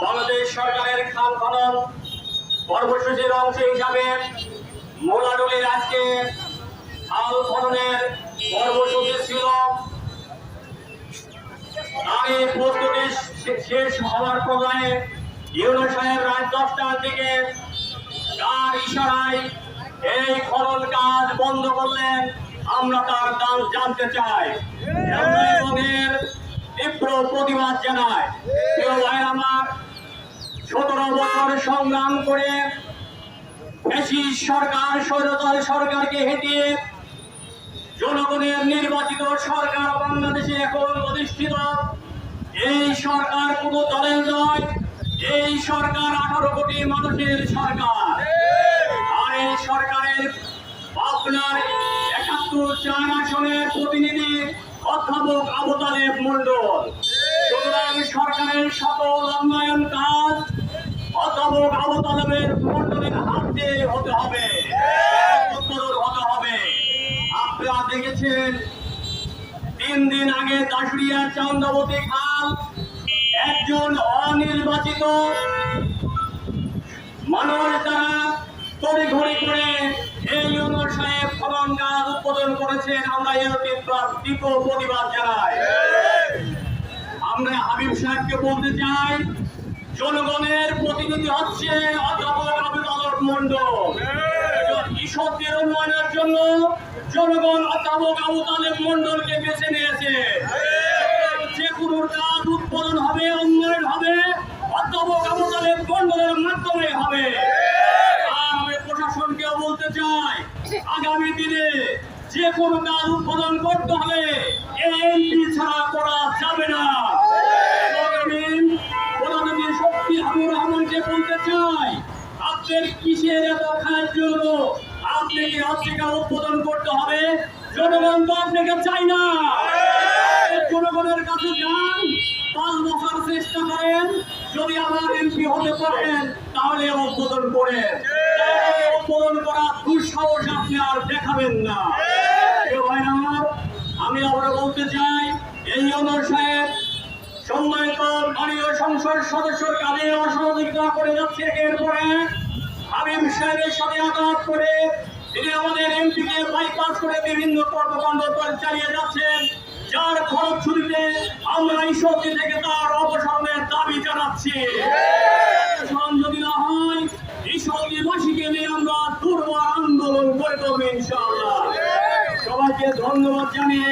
বাংলাদেশ সরকারের খাল খনন কর্মসূচির অংশ হিসাবে মোলাডোলের আজকে খাল খননের কর্মসূচি ছিল। তার এই প্রস্তুতি শেষ হওয়ার পর্যায়ে ইউনো সাহেব রাত 10টার দিকে তার ইশারায় এই খনন কাজ বন্ধ করলেন। আমরা তার দাম জানতে চাই এবং এর তীব্র প্রতিবাদ জানাই। প্রিয় ভাই আমার, 17 বছর সংগ্রাম করে ফ্যাসিস্ট সরকার, স্বৈরাচার সরকারকে হেঁটিয়ে জনগণের নির্বাচিত সরকার বাংলাদেশে এখন অধিষ্ঠিত। এই সরকার কোনো দলের নয়, এই সরকার 18 কোটি মানুষের সরকার। আর এই সরকারের আপনার 71 আসনের প্রতিনিধি অধ্যাপক আবু তালেব মন্ডল। সুতরাং সরকারের সকল উন্নয়ন কাজ অধ্যাপক আবু তালেবের মন্ডলের হাত দিয়ে হতে হবে, হতে হবে। আপনারা দেখেছেন 3 দিন আগে দাসুরিয়া চান্দাবতী খাল একজন অনির্বাচিত মানুষ দ্বারা তড়িঘড়ি করে এই ইউনো সাহেব খনন কাজ উদ্বোধন করেছেন। আমরা এর তীব্র প্রতিবাদ জানাই। আমরা হাবিব সাহেবকে বলতে চাই, জনগণের প্রতিনিধি হচ্ছে অধ্যাপক আবু তালেব মন্ডল। কৃষকদের উন্নয়নের জন্য জনগণ অধ্যাপক আবু তালেব মন্ডলকে বেছে নিয়েছে। যে কোনো কাজ উদ্বোধন হবে, উন্নয়ন হবে, অধ্যাপক আবু তালেব মন্ডলের মাধ্যমে হবে। আমি প্রশাসনকেও বলতে চাই, আগামী দিনে যে কোনো কাজ উদ্বোধন করতে হলে এমপি ছাড়া করা যাবে না। প্রধানমন্ত্রী শক্তি হাবিবুর রহমানকে বলতে চাই, আপনার কিসের এত খায়ের জন্য আপনাকে আজকে উদ্বোধন করতে হবে? জনগণ তো আপনাকে চাই না। জনগণের কাছে যান, 5 বছর চেষ্টা করেন, যদি আবার এমপি হতে পারেন তাহলে উদ্বোধন করেন। উদ্বোধন করা দুঃসাহস আপনি আর দেখাবেন না। আমি আবার বলতে চাই, এই ইউনো সাহেব সম্মানিত মাননীয় সংসদ সদস্যর কাজে অসহযোগিতা করে যাচ্ছে। এরপরে হাবিব সাহেবের সাথে আঘাত করে তিনি আমাদের এমপিকে বাইপাস করে বিভিন্ন কর্মকাণ্ড চালিয়ে যাচ্ছেন, যার খরচ ছুটিতে আমরা ঈশ্বরকে থেকে তার অপসারণের দাবি জানাচ্ছি। যদি না হয় ঈশ্বরবাসীকে নিয়ে আমরা দুর্বার আন্দোলন করে দেবো ইনশাআল্লাহ। সবাইকে ধন্যবাদ জানিয়ে